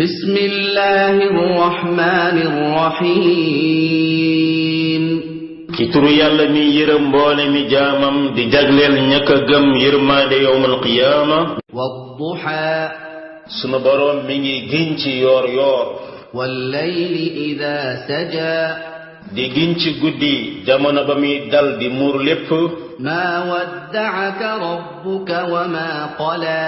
بسم الله الرحمن الرحيم ci turu yàlla mi yërëm mboole mi jaamam di jagleel ñaka gëm yërmaande yowmal qiyaama والضحى sunu boroom mi ngi giñ ci yoor yoor والليل إذا سجى di giñ ci guddi jamono ba muy dal di muur lépp ما ودعك ربك وما قلى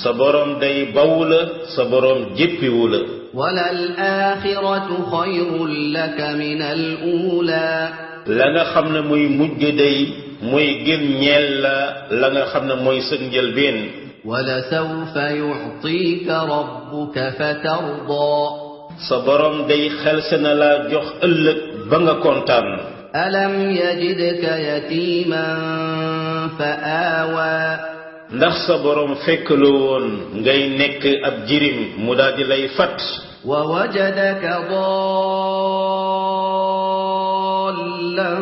sa boroom day baw la sa boroom jéppiwu la وللآخرة خير لك من الأولى la nga xam ne mooy mujj day mooy gën ñeel la nga xam ne mooy sa njëlbeen ولسوف يعطيك ربك فترضى sa boroom day xel se na laa jox ëllëg ba nga kontaan ألم يجدك يتيما فآوى ndax sa boroom fekk la woon ngay nekk ab jirim mu daldi lay fat ووجدك ضالا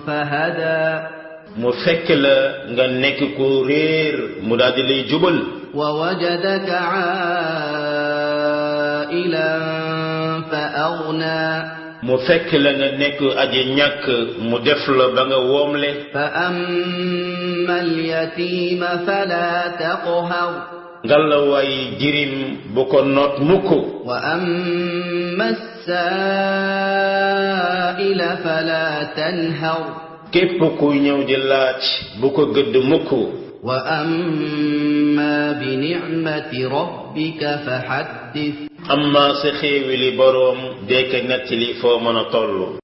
فهدى mu fekk la nga nekk ko réer mu daldi lay jubal ووجدك عائلا فأغنى mu fekk la nga nekk aji ñàkk mu def la ba nga woomle فأما اليتيم فلا تقهر ngalla waay jirim bu ko noot mukk وأما السائل فلا تنهر képp kuy ñëw di laaj bu ko gëdd mukk وأما بنعمة ربك فحدث amma sa xéewili boroom dee ko nettali foo mën a toll